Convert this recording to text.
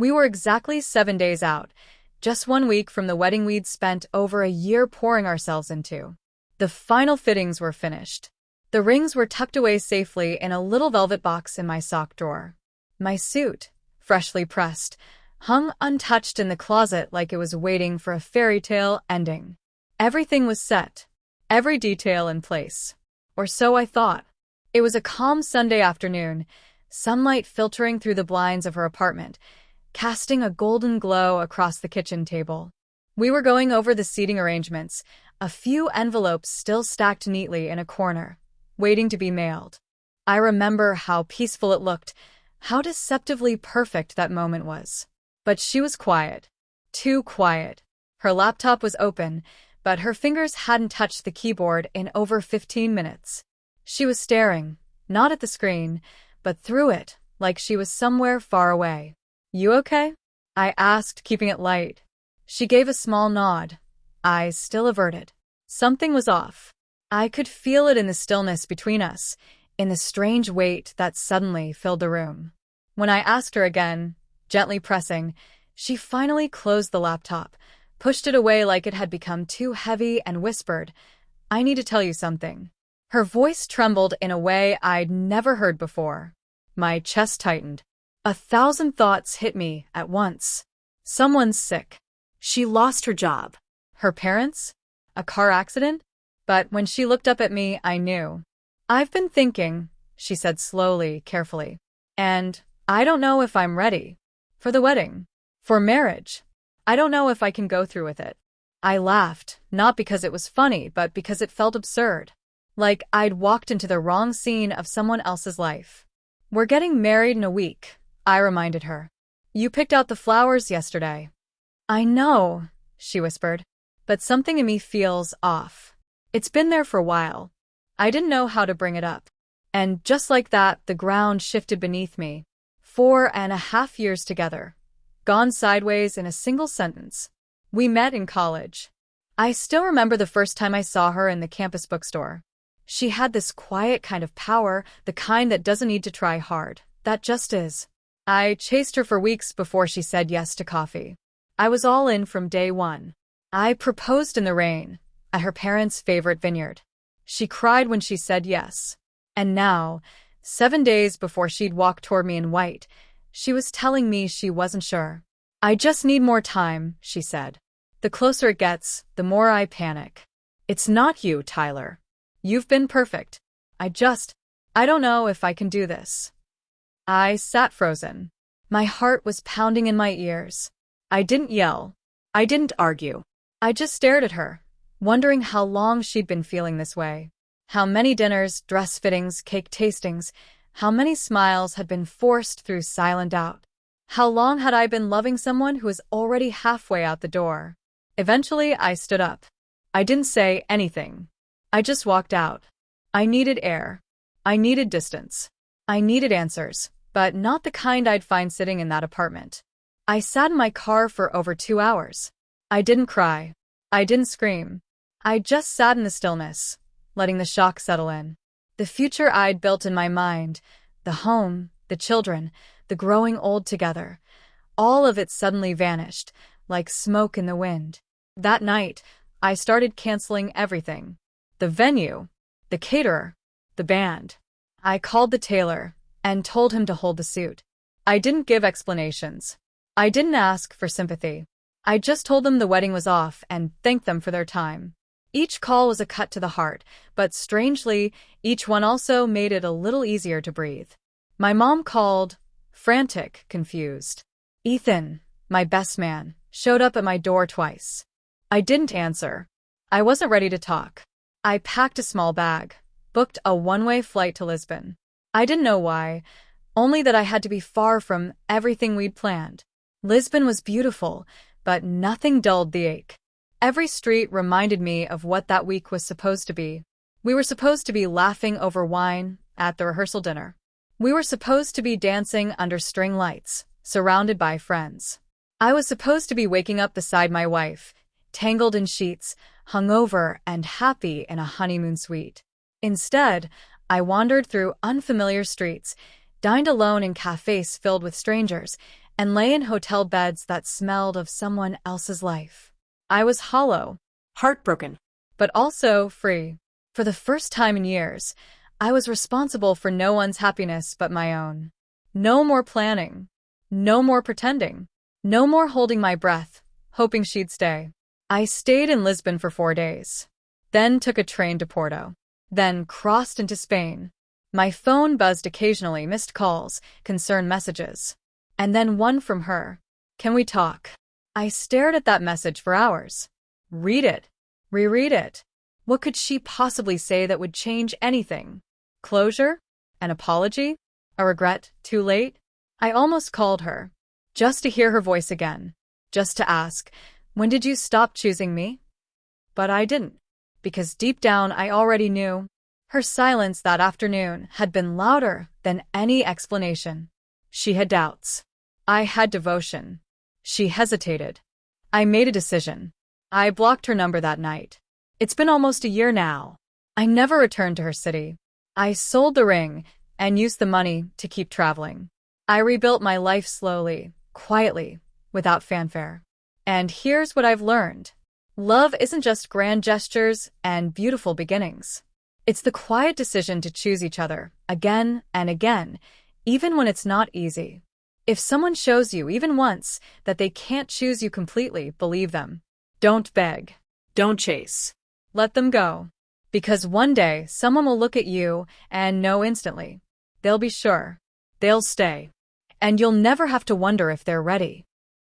We were exactly 7 days out, just 1 week from the wedding we'd spent over a year pouring ourselves into. The final fittings were finished. The rings were tucked away safely in a little velvet box in my sock drawer. My suit, freshly pressed, hung untouched in the closet like it was waiting for a fairy tale ending. Everything was set, every detail in place. Or so I thought. It was a calm Sunday afternoon, sunlight filtering through the blinds of her apartment, casting a golden glow across the kitchen table. We were going over the seating arrangements, a few envelopes still stacked neatly in a corner, waiting to be mailed. I remember how peaceful it looked, how deceptively perfect that moment was. But she was quiet. Too quiet. Her laptop was open, but her fingers hadn't touched the keyboard in over 15 minutes. She was staring, not at the screen, but through it, like she was somewhere far away. "You okay?" I asked, keeping it light. She gave a small nod, eyes still averted. Something was off. I could feel it in the stillness between us, in the strange weight that suddenly filled the room. When I asked her again, gently pressing, she finally closed the laptop, pushed it away like it had become too heavy, and whispered, "I need to tell you something." Her voice trembled in a way I'd never heard before. My chest tightened. 1,000 thoughts hit me at once. Someone's sick. She lost her job. Her parents? A car accident? But when she looked up at me, I knew. "I've been thinking," she said slowly, carefully. "And I don't know if I'm ready. For the wedding. For marriage. I don't know if I can go through with it." I laughed, not because it was funny, but because it felt absurd. Like I'd walked into the wrong scene of someone else's life. "We're getting married in a week," I reminded her. "You picked out the flowers yesterday." "I know," she whispered, "but something in me feels off. It's been there for a while." I didn't know how to bring it up. And just like that, the ground shifted beneath me. 4.5 years together. Gone sideways in a single sentence. We met in college. I still remember the first time I saw her in the campus bookstore. She had this quiet kind of power, the kind that doesn't need to try hard, that just is. I chased her for weeks before she said yes to coffee. I was all in from day one. I proposed in the rain, at her parents' favorite vineyard. She cried when she said yes. And now, 7 days before she'd walk toward me in white, she was telling me she wasn't sure. "I just need more time," she said. "The closer it gets, the more I panic." "It's not you, Tyler. You've been perfect. I don't know if I can do this." I sat frozen. My heart was pounding in my ears. I didn't yell. I didn't argue. I just stared at her, wondering how long she'd been feeling this way. How many dinners, dress fittings, cake tastings, how many smiles had been forced through silent doubt. How long had I been loving someone who was already halfway out the door? Eventually, I stood up. I didn't say anything. I just walked out. I needed air. I needed distance. I needed answers, but not the kind I'd find sitting in that apartment. I sat in my car for over 2 hours. I didn't cry. I didn't scream. I just sat in the stillness, letting the shock settle in. The future I'd built in my mind, the home, the children, the growing old together, all of it suddenly vanished, like smoke in the wind. That night, I started canceling everything. The venue, the caterer, the band. I called the tailor and told him to hold the suit. I didn't give explanations. I didn't ask for sympathy. I just told them the wedding was off and thanked them for their time. Each call was a cut to the heart, but strangely, each one also made it a little easier to breathe. My mom called, frantic, confused. Ethan, my best man, showed up at my door twice. I didn't answer. I wasn't ready to talk. I packed a small bag, booked a one-way flight to Lisbon. I didn't know why, only that I had to be far from everything we'd planned. Lisbon was beautiful, but nothing dulled the ache. Every street reminded me of what that week was supposed to be. We were supposed to be laughing over wine at the rehearsal dinner. We were supposed to be dancing under string lights, surrounded by friends. I was supposed to be waking up beside my wife, tangled in sheets, hungover and happy in a honeymoon suite. Instead, I wandered through unfamiliar streets, dined alone in cafes filled with strangers, and lay in hotel beds that smelled of someone else's life. I was hollow, Heartbroken. but also free. For the first time in years, I was responsible for no one's happiness but my own. No more planning. No more pretending. No more holding my breath, hoping she'd stay. I stayed in Lisbon for 4 days. Then took a train to Porto. Then crossed into Spain. My phone buzzed occasionally, missed calls, concern messages. And then one from her. Can we talk? I stared at that message for hours. Read it. Reread it. What could she possibly say that would change anything? Closure? An apology? A regret? Too late? I almost called her. Just to hear her voice again. Just to ask, when did you stop choosing me? But I didn't. Because deep down I already knew. Her silence that afternoon had been louder than any explanation. She had doubts. I had devotion. She hesitated. I made a decision. I blocked her number that night. It's been almost a year now. I never returned to her city. I sold the ring and used the money to keep traveling. I rebuilt my life slowly, quietly, without fanfare. And here's what I've learned. Love isn't just grand gestures and beautiful beginnings. It's the quiet decision to choose each other again and again, even when it's not easy. If someone shows you even once that they can't choose you completely, believe them. Don't beg. Don't chase. Let them go. Because one day someone will look at you and know instantly. They'll be sure. They'll stay. And you'll never have to wonder if they're ready.